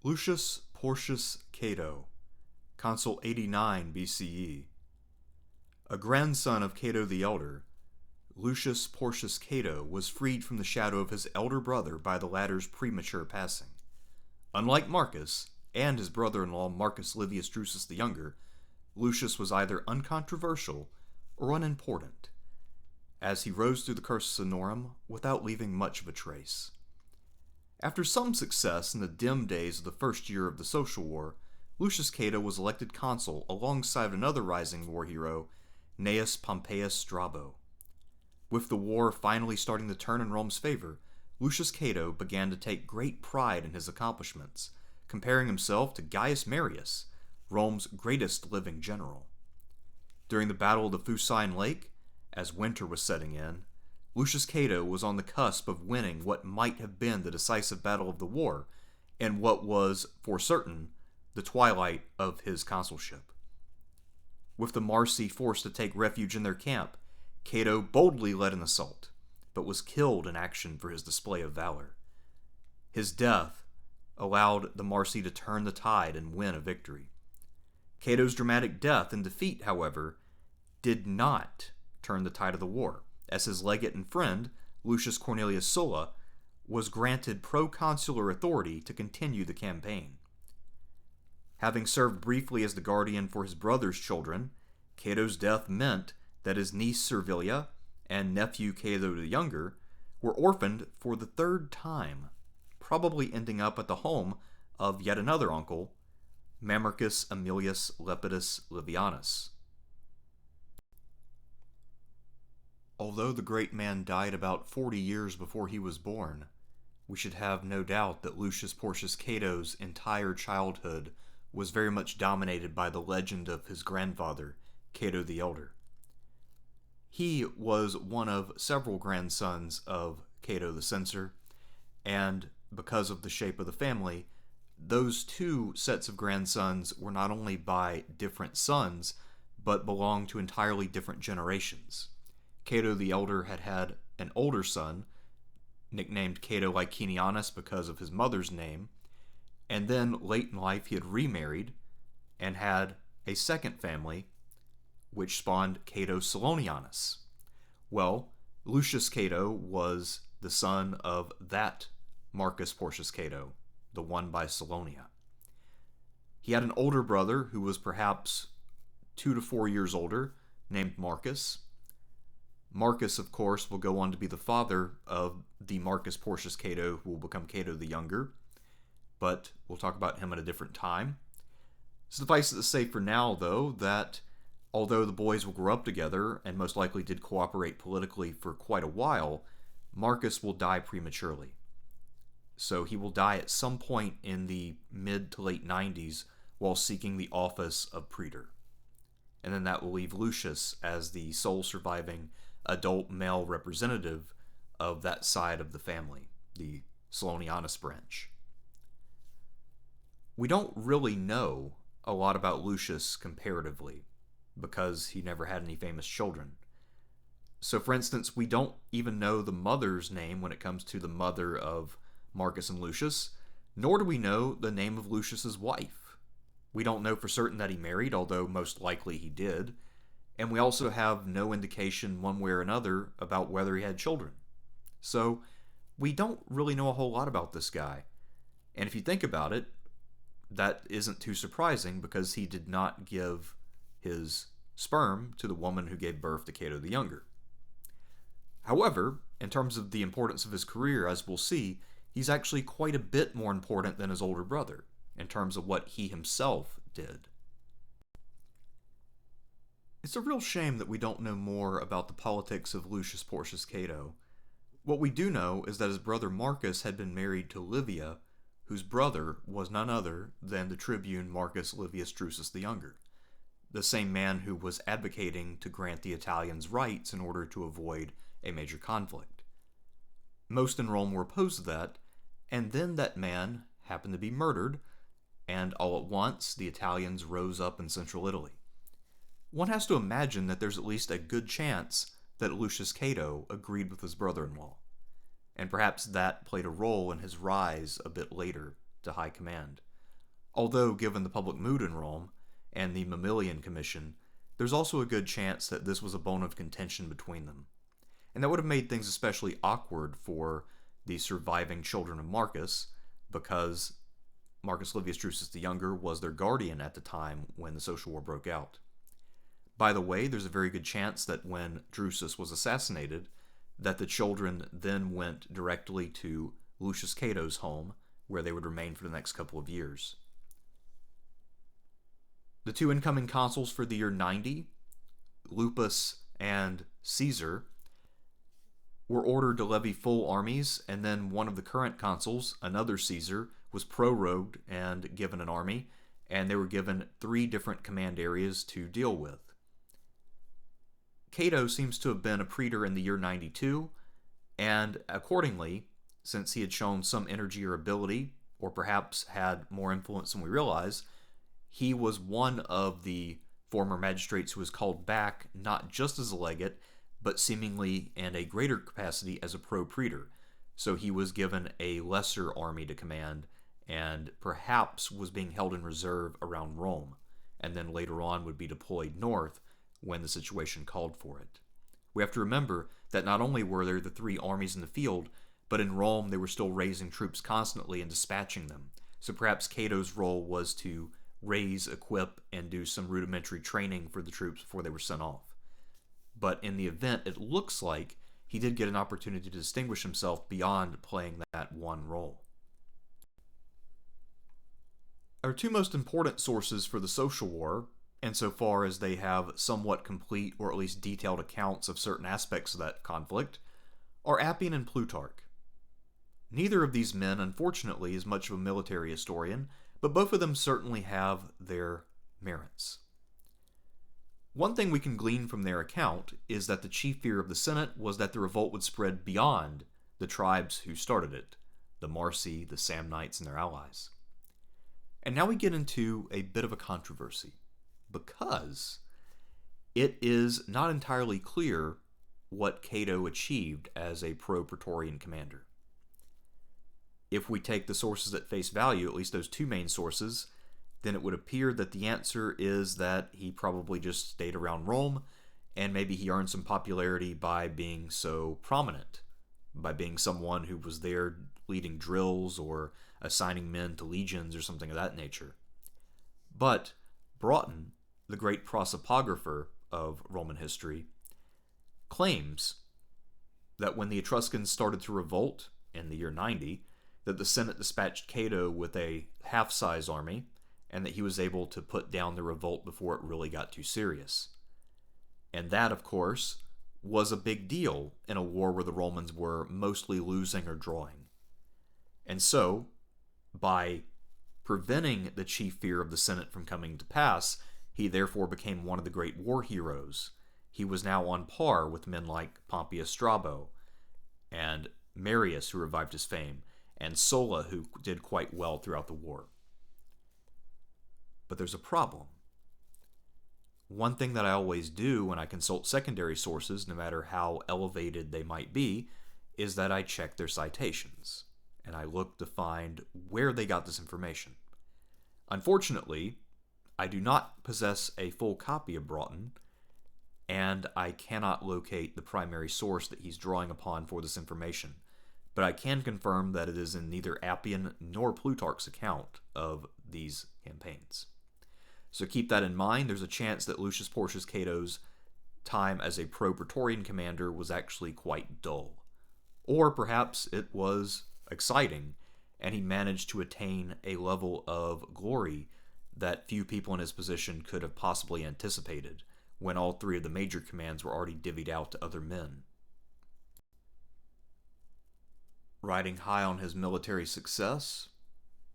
Lucius Porcius Cato, Consul 89 BCE. A grandson of Cato the Elder, Lucius Porcius Cato was freed from the shadow of his elder brother by the latter's premature passing. Unlike Marcus and his brother-in-law Marcus Livius Drusus the Younger, Lucius was either uncontroversial or unimportant, as he rose through the cursus honorum without leaving much of a trace. After some success in the dim days of the first year of the Social War, Lucius Cato was elected consul alongside another rising war hero, Gnaeus Pompeius Strabo. With the war finally starting to turn in Rome's favor, Lucius Cato began to take great pride in his accomplishments, comparing himself to Gaius Marius, Rome's greatest living general. During the Battle of the Fucine Lake, as winter was setting in, Lucius Cato was on the cusp of winning what might have been the decisive battle of the war, and what was, for certain, the twilight of his consulship. With the Marsi forced to take refuge in their camp, Cato boldly led an assault, but was killed in action for his display of valor. His death allowed the Marsi to turn the tide and win a victory. Cato's dramatic death and defeat, however, did not turn the tide of the war, as his legate and friend, Lucius Cornelius Sulla, was granted proconsular authority to continue the campaign. Having served briefly as the guardian for his brother's children, Cato's death meant that his niece Servilia and nephew Cato the Younger were orphaned for the third time, probably ending up at the home of yet another uncle, Mamercus Aemilius Lepidus Livianus. Although the great man died about 40 years before he was born, we should have no doubt that Lucius Porcius Cato's entire childhood was very much dominated by the legend of his grandfather, Cato the Elder. He was one of several grandsons of Cato the Censor, and because of the shape of the family, those two sets of grandsons were not only by different sons, but belonged to entirely different generations. Cato the Elder had an older son, nicknamed Cato Licinianus because of his mother's name, and then late in life he had remarried and had a second family, which spawned Cato Solonianus. Well, Lucius Cato was the son of that Marcus Porcius Cato, the one by Salonia. He had an older brother who was perhaps 2 to 4 years older, named Marcus. Marcus, of course, will go on to be the father of the Marcus Porcius Cato who will become Cato the Younger, but we'll talk about him at a different time. Suffice it to say for now, though, that although the boys will grow up together and most likely did cooperate politically for quite a while, Marcus will die prematurely. So he will die at some point in the mid to late 90s while seeking the office of praetor. And then that will leave Lucius as the sole surviving adult male representative of that side of the family, the Solonianus branch. We don't really know a lot about Lucius comparatively, because he never had any famous children. So for instance, we don't even know the mother's name when it comes to the mother of Marcus and Lucius, nor do we know the name of Lucius's wife. We don't know for certain that he married, although most likely he did, and we also have no indication one way or another about whether he had children. So we don't really know a whole lot about this guy. And if you think about it, that isn't too surprising because he did not give his sperm to the woman who gave birth to Cato the Younger. However, in terms of the importance of his career, as we'll see, he's actually quite a bit more important than his older brother, in terms of what he himself did. It's a real shame that we don't know more about the politics of Lucius Porcius Cato. What we do know is that his brother Marcus had been married to Livia, whose brother was none other than the tribune Marcus Livius Drusus the Younger, the same man who was advocating to grant the Italians rights in order to avoid a major conflict. Most in Rome were opposed to that, and then that man happened to be murdered, and all at once the Italians rose up in central Italy. One has to imagine that there's at least a good chance that Lucius Cato agreed with his brother-in-law, and perhaps that played a role in his rise a bit later to high command. Although, given the public mood in Rome and the Mamilian Commission, there's also a good chance that this was a bone of contention between them. And that would have made things especially awkward for the surviving children of Marcus, because Marcus Livius Drusus the Younger was their guardian at the time when the social war broke out. By the way, there's a very good chance that when Drusus was assassinated, that the children then went directly to Lucius Cato's home, where they would remain for the next couple of years. The two incoming consuls for the year 90, Lupus and Caesar, were ordered to levy full armies, and then one of the current consuls, another Caesar, was prorogued and given an army, and they were given 3 different command areas to deal with. Cato seems to have been a praetor in the year 92, and accordingly, since he had shown some energy or ability, or perhaps had more influence than we realize, he was one of the former magistrates who was called back not just as a legate, but seemingly in a greater capacity as a pro-praetor. So he was given a lesser army to command, and perhaps was being held in reserve around Rome, and then later on would be deployed north when the situation called for it. We have to remember that not only were there the 3 armies in the field, but in Rome they were still raising troops constantly and dispatching them. So perhaps Cato's role was to raise, equip, and do some rudimentary training for the troops before they were sent off. But in the event, it looks like he did get an opportunity to distinguish himself beyond playing that one role. Our 2 most important sources for the social war, insofar as they have somewhat complete or at least detailed accounts of certain aspects of that conflict, are Appian and Plutarch. Neither of these men, unfortunately, is much of a military historian, but both of them certainly have their merits. One thing we can glean from their account is that the chief fear of the Senate was that the revolt would spread beyond the tribes who started it, the Marsi, the Samnites, and their allies. And now we get into a bit of a controversy, because it is not entirely clear what Cato achieved as a pro-Praetorian commander. If we take the sources at face value, at least those 2 main sources, then it would appear that the answer is that he probably just stayed around Rome, and maybe he earned some popularity by being so prominent, by being someone who was there leading drills or assigning men to legions or something of that nature. But Broughton, the great prosopographer of Roman history, claims that when the Etruscans started to revolt in the year 90, that the Senate dispatched Cato with a half-size army, and that he was able to put down the revolt before it really got too serious. And that, of course, was a big deal in a war where the Romans were mostly losing or drawing. And so, by preventing the chief fear of the Senate from coming to pass, he therefore became one of the great war heroes. He was now on par with men like Pompeius Strabo, and Marius, who revived his fame, and Sulla, who did quite well throughout the war. But there's a problem. One thing that I always do when I consult secondary sources, no matter how elevated they might be, is that I check their citations, and I look to find where they got this information. Unfortunately, I do not possess a full copy of Broughton, and I cannot locate the primary source that he's drawing upon for this information. But I can confirm that it is in neither Appian nor Plutarch's account of these campaigns. So keep that in mind. There's a chance that Lucius Porcius Cato's time as a pro-Praetorian commander was actually quite dull. Or perhaps it was exciting, and he managed to attain a level of glory that few people in his position could have possibly anticipated, when all 3 of the major commands were already divvied out to other men. Riding high on his military success,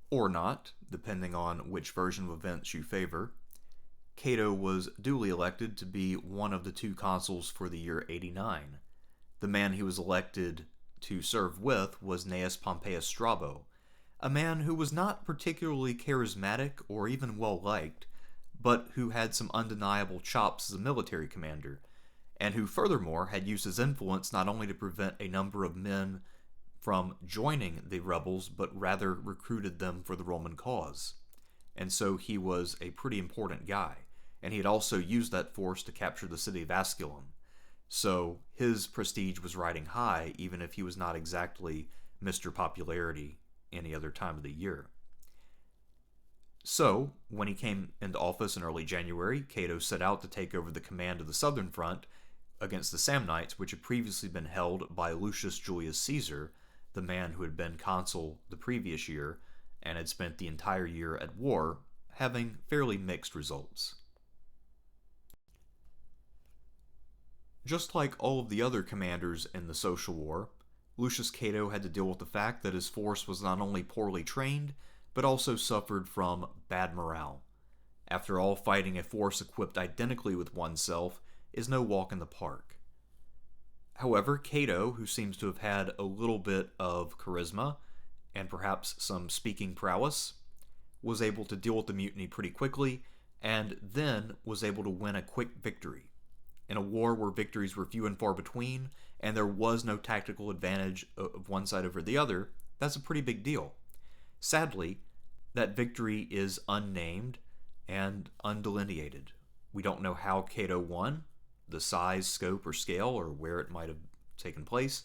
or not, depending on which version of events you favor, Cato was duly elected to be one of the 2 consuls for the year 89. The man he was elected to serve with was Gnaeus Pompeius Strabo, a man who was not particularly charismatic or even well-liked, but who had some undeniable chops as a military commander, and who furthermore had used his influence not only to prevent a number of men from joining the rebels, but rather recruited them for the Roman cause. and so he was a pretty important guy. And he had also used that force to capture the city of Asculum. So his prestige was riding high, even if he was not exactly Mr. Popularity any other time of the year. So, when he came into office in early January, Cato set out to take over the command of the southern front against the Samnites, which had previously been held by Lucius Julius Caesar, the man who had been consul the previous year and had spent the entire year at war, having fairly mixed results. Just like all of the other commanders in the social war, Lucius Cato had to deal with the fact that his force was not only poorly trained, but also suffered from bad morale. After all, fighting a force equipped identically with oneself is no walk in the park. However, Cato, who seems to have had a little bit of charisma and perhaps some speaking prowess, was able to deal with the mutiny pretty quickly and then was able to win a quick victory. In a war where victories were few and far between and there was no tactical advantage of one side over the other, that's a pretty big deal. Sadly, that victory is unnamed and undelineated. We don't know how Cato won, the size, scope, or scale, or where it might have taken place.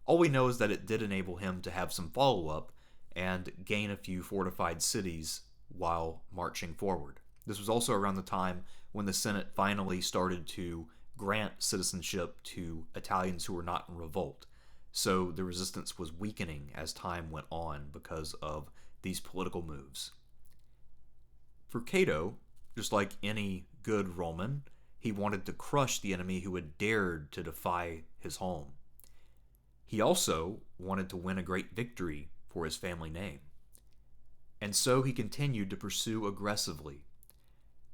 All we know is that it did enable him to have some follow-up and gain a few fortified cities while marching forward. This was also around the time when the Senate finally started to grant citizenship to Italians who were not in revolt. So the resistance was weakening as time went on because of these political moves. For Cato, just like any good Roman, he wanted to crush the enemy who had dared to defy his home. He also wanted to win a great victory for his family name. And so he continued to pursue aggressively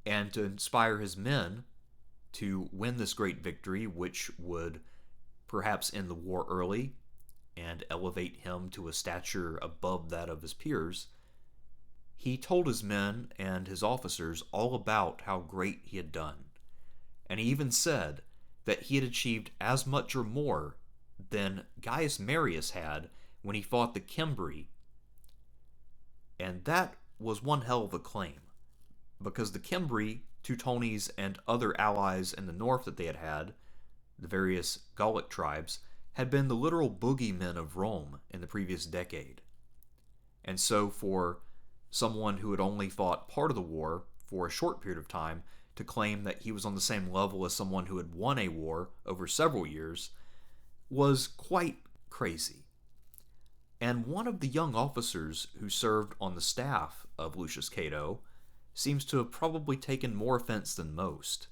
and to inspire his men to win this great victory, which would perhaps end the war early and elevate him to a stature above that of his peers. He told his men and his officers all about how great he had done. And he even said that he had achieved as much or more than Gaius Marius had when he fought the Cimbri. And that was one hell of a claim, because the Cimbri, Teutones, and other allies in the north that they had, the various Gallic tribes, had been the literal boogeymen of Rome in the previous decade. And so for someone who had only fought part of the war for a short period of time to claim that he was on the same level as someone who had won a war over several years was quite crazy. And one of the young officers who served on the staff of Lucius Cato seems to have probably taken more offense than most,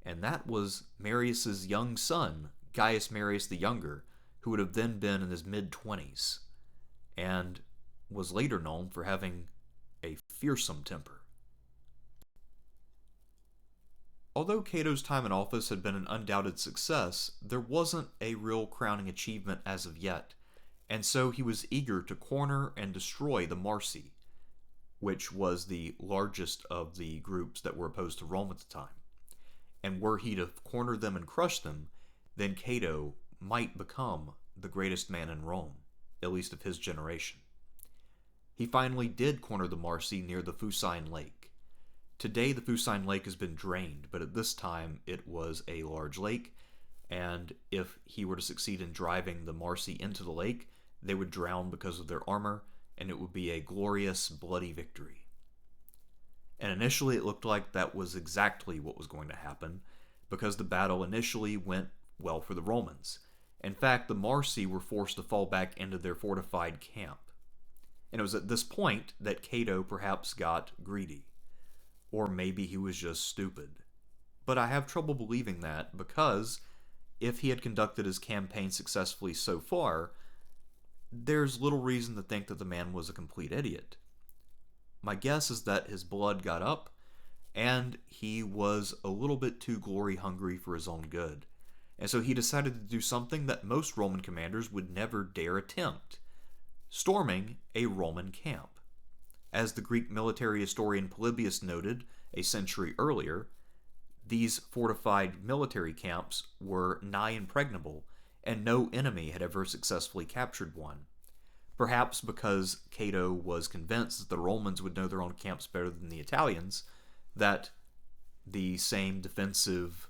and that was Marius's young son, Gaius Marius the Younger, who would have then been in his mid-20s, and was later known for having a fearsome temper. Although Cato's time in office had been an undoubted success, there wasn't a real crowning achievement as of yet, and so he was eager to corner and destroy the Marsi, which was the largest of the groups that were opposed to Rome at the time. And were he to corner them and crush them, then Cato might become the greatest man in Rome, at least of his generation. He finally did corner the Marsi near the Fucine lake. Today the Fucine lake has been drained, but at this time it was a large lake, and if he were to succeed in driving the Marsi into the lake, they would drown because of their armor, and it would be a glorious, bloody victory. And initially it looked like that was exactly what was going to happen, because the battle initially went well for the Romans. In fact, the Marsi were forced to fall back into their fortified camp. And it was at this point that Cato perhaps got greedy. Or maybe he was just stupid. But I have trouble believing that, because if he had conducted his campaign successfully so far, there's little reason to think that the man was a complete idiot. My guess is that his blood got up, and he was a little bit too glory-hungry for his own good. And so he decided to do something that most Roman commanders would never dare attempt: storming a Roman camp. As the Greek military historian Polybius noted a century earlier, these fortified military camps were nigh impregnable, and no enemy had ever successfully captured one. perhaps because Cato was convinced that the Romans would know their own camps better than the Italians, that the same defensive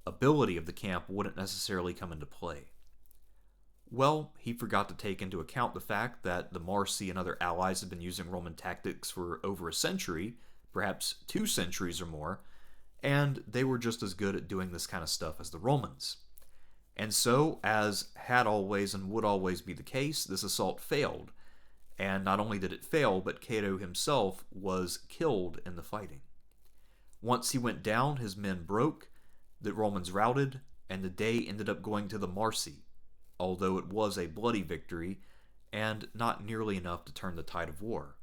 ability of the camp wouldn't necessarily come into play. Well, he forgot to take into account the fact that the Marsi and other allies had been using Roman tactics for over a century, perhaps 2 centuries or more, and they were just as good at doing this kind of stuff as the Romans. And so, as had always and would always be the case, this assault failed. And not only did it fail, but Cato himself was killed in the fighting. Once he went down, his men broke, the Romans routed, and the day ended up going to the Marsi, although it was a bloody victory, and not nearly enough to turn the tide of war.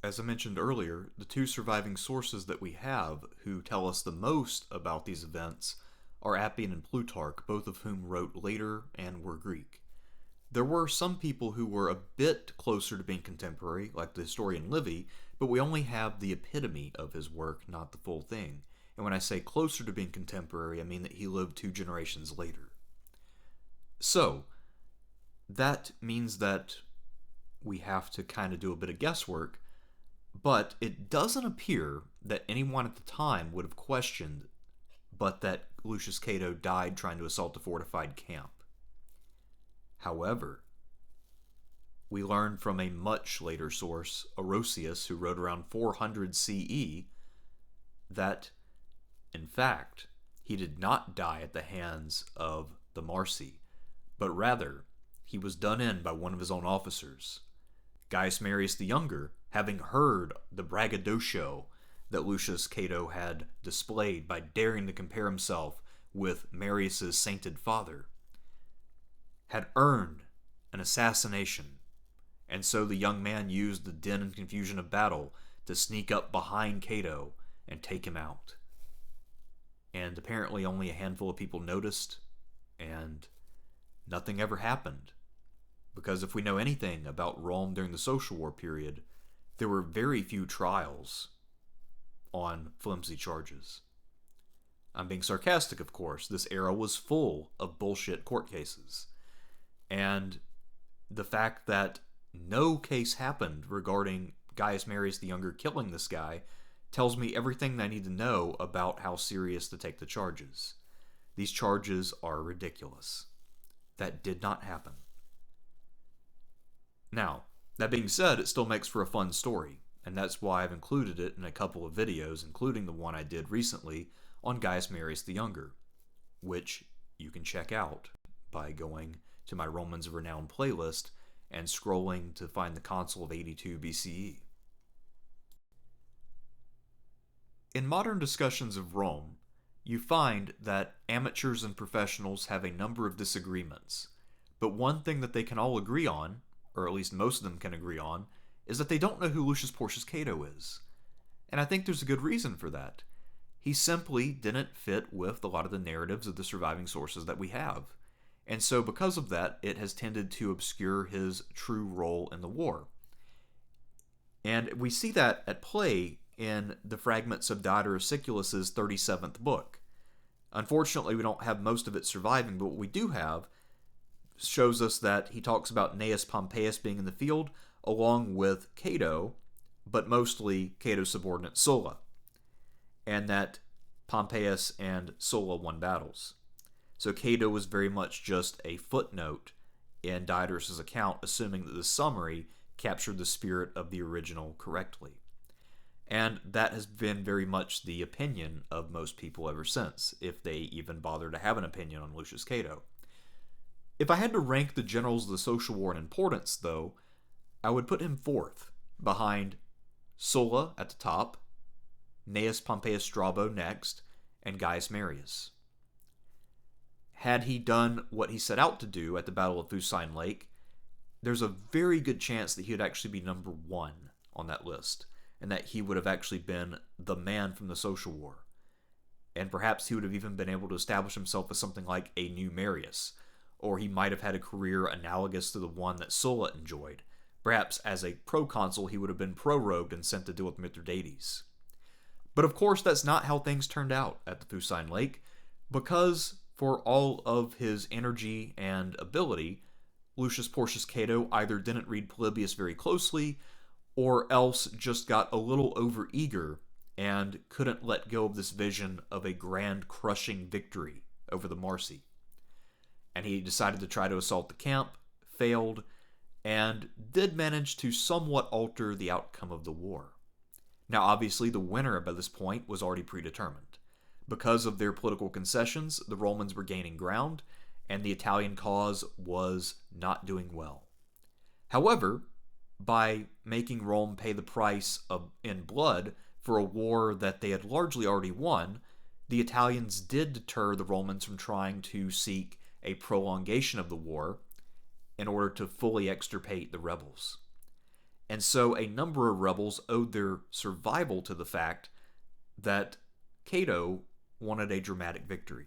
As I mentioned earlier, the 2 surviving sources that we have who tell us the most about these events are Appian and Plutarch, both of whom wrote later and were Greek. There were some people who were a bit closer to being contemporary, like the historian Livy, but we only have the epitome of his work, not the full thing. And when I say closer to being contemporary, I mean that he lived 2 generations later. So, that means that we have to kind of do a bit of guesswork, but it doesn't appear that anyone at the time would have questioned but that Lucius Cato died trying to assault a fortified camp. However, we learn from a much later source, Orosius, who wrote around 400 CE, that, in fact, he did not die at the hands of the Marsi, but rather he was done in by one of his own officers. Gaius Marius the Younger, having heard the braggadocio that Lucius Cato had displayed by daring to compare himself with Marius's sainted father, had earned an assassination, and so the young man used the din and confusion of battle to sneak up behind Cato and take him out. And apparently only a handful of people noticed, and nothing ever happened. Because if we know anything about Rome during the social war period, there were very few trials on flimsy charges. I'm being sarcastic, of course. This era was full of bullshit court cases. And the fact that no case happened regarding Gaius Marius the Younger killing this guy tells me everything I need to know about how serious to take the charges. These charges are ridiculous. That did not happen. Now, that being said, it still makes for a fun story, and that's why I've included it in a couple of videos, including the one I did recently on Gaius Marius the Younger, which you can check out by going to my Romans of Renown playlist and scrolling to find the Consul of 82 BCE. In modern discussions of Rome, you find that amateurs and professionals have a number of disagreements, but one thing that they can all agree on, or at least most of them can agree on, is that they don't know who Lucius Porcius Cato is. And I think there's a good reason for that. He simply didn't fit with a lot of the narratives of the surviving sources that we have. And so because of that, it has tended to obscure his true role in the war. And we see that at play in the fragments of Diodorus Siculus's 37th book. Unfortunately, we don't have most of it surviving, but what we do have shows us that he talks about Gnaeus Pompeius being in the field, along with Cato, but mostly Cato's subordinate Sulla, and that Pompeius and Sulla won battles. So Cato was very much just a footnote in Diodorus's account, assuming that the summary captured the spirit of the original correctly. And that has been very much the opinion of most people ever since, if they even bother to have an opinion on Lucius Cato. If I had to rank the generals of the social war in importance, though, I would put him 4th, behind Sulla at the top, Gnaeus Pompeius Strabo next, and Gaius Marius. Had he done what he set out to do at the Battle of Fucine Lake, there's a very good chance that he would actually be number 1 on that list, and that he would have actually been the man from the social war. And perhaps he would have even been able to establish himself as something like a new Marius, or he might have had a career analogous to the one that Sulla enjoyed. Perhaps as a proconsul he would have been prorogued and sent to deal with Mithridates. But of course that's not how things turned out at the Fucine Lake, because for all of his energy and ability, Lucius Porcius Cato either didn't read Polybius very closely, or else just got a little overeager and couldn't let go of this vision of a grand crushing victory over the Marsi. And he decided to try to assault the camp, failed, and did manage to somewhat alter the outcome of the war. Now, obviously, the winner by this point was already predetermined. Because of their political concessions, the Romans were gaining ground, and the Italian cause was not doing well. However, by making Rome pay the price in blood for a war that they had largely already won, the Italians did deter the Romans from trying to seek a prolongation of the war in order to fully extirpate the rebels. And so a number of rebels owed their survival to the fact that Cato wanted a dramatic victory.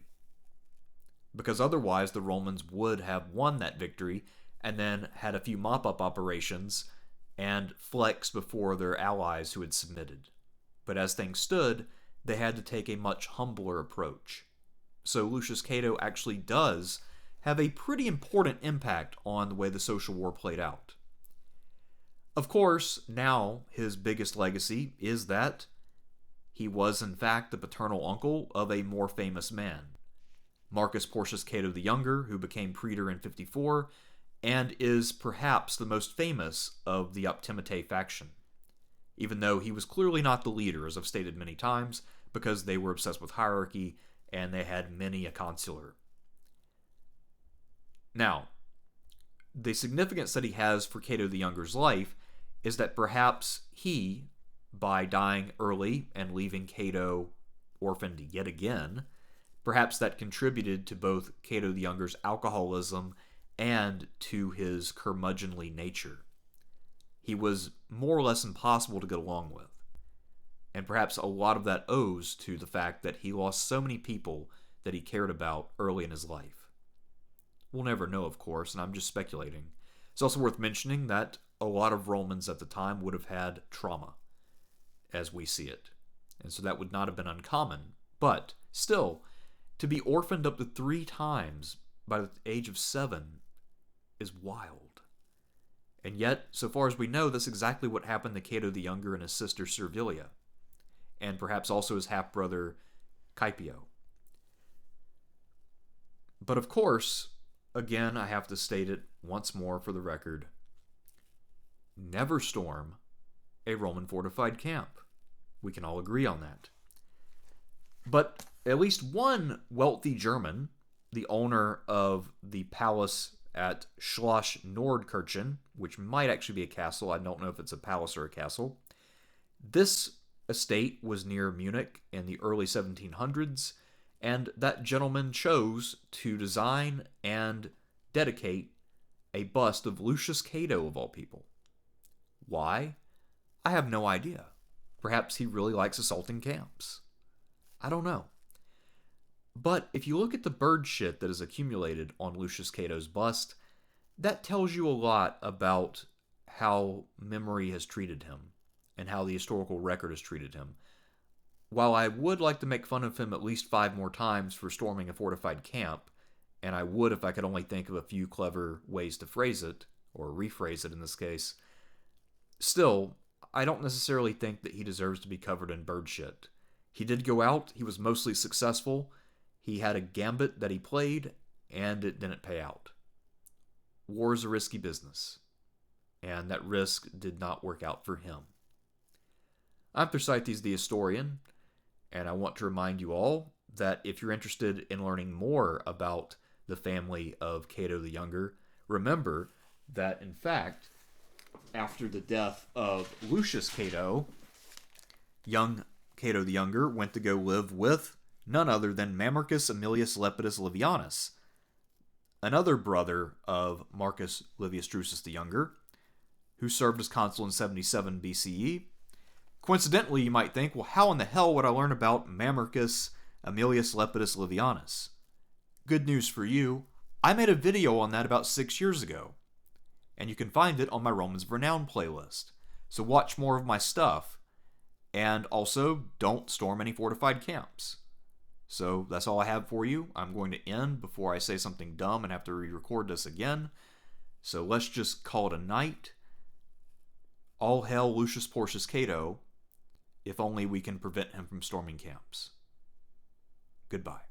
Because otherwise the Romans would have won that victory and then had a few mop-up operations and flexed before their allies who had submitted. But as things stood, they had to take a much humbler approach. So Lucius Cato actually does have a pretty important impact on the way the social war played out. Of course, now his biggest legacy is that he was in fact the paternal uncle of a more famous man, Marcus Porcius Cato the Younger, who became praetor in 54 and is perhaps the most famous of the Optimate faction, even though he was clearly not the leader, as I've stated many times, because they were obsessed with hierarchy and they had many a consular. Now, the significance that he has for Cato the Younger's life is that perhaps he, by dying early and leaving Cato orphaned yet again, perhaps that contributed to both Cato the Younger's alcoholism and to his curmudgeonly nature. He was more or less impossible to get along with. And perhaps a lot of that owes to the fact that he lost so many people that he cared about early in his life. We'll never know, of course, and I'm just speculating. It's also worth mentioning that a lot of Romans at the time would have had trauma, as we see it. And so that would not have been uncommon. But still, to be orphaned up to 3 times by the age of 7 is wild. And yet, so far as we know, that's exactly what happened to Cato the Younger and his sister Servilia, and perhaps also his half-brother Caepio. But of course, again, I have to state it once more for the record, never storm a Roman fortified camp. We can all agree on that. But at least one wealthy German, the owner of the palace at Schloss Nordkirchen, which might actually be a castle, I don't know if it's a palace or a castle. This estate was near Munich in the early 1700s, and that gentleman chose to design and dedicate a bust of Lucius Cato, of all people. Why? I have no idea. Perhaps he really likes assaulting camps. I don't know. But if you look at the bird shit that is accumulated on Lucius Cato's bust, that tells you a lot about how memory has treated him and how the historical record has treated him. While I would like to make fun of him at least 5 more times for storming a fortified camp, and I would if I could only think of a few clever ways to phrase it, or rephrase it in this case, still, I don't necessarily think that he deserves to be covered in bird shit. He did go out, he was mostly successful, he had a gambit that he played, and it didn't pay out. War is a risky business, and that risk did not work out for him. I'm Thersites the Historian, and I want to remind you all that if you're interested in learning more about the family of Cato the Younger, remember that, in fact, after the death of Lucius Cato, young Cato the Younger went to go live with none other than Mamercus Aemilius Lepidus Livianus, another brother of Marcus Livius Drusus the Younger, who served as consul in 77 BCE. Coincidentally, you might think, well, how in the hell would I learn about Mamercus Aemilius Lepidus Livianus? Good news for you, I made a video on that about 6 years ago, and you can find it on my Romans of Renown playlist. So watch more of my stuff, and also don't storm any fortified camps. So that's all I have for you. I'm going to end before I say something dumb and have to re-record this again. So let's just call it a night. All hail Lucius Porcius Cato, if only we can prevent him from storming camps. Goodbye.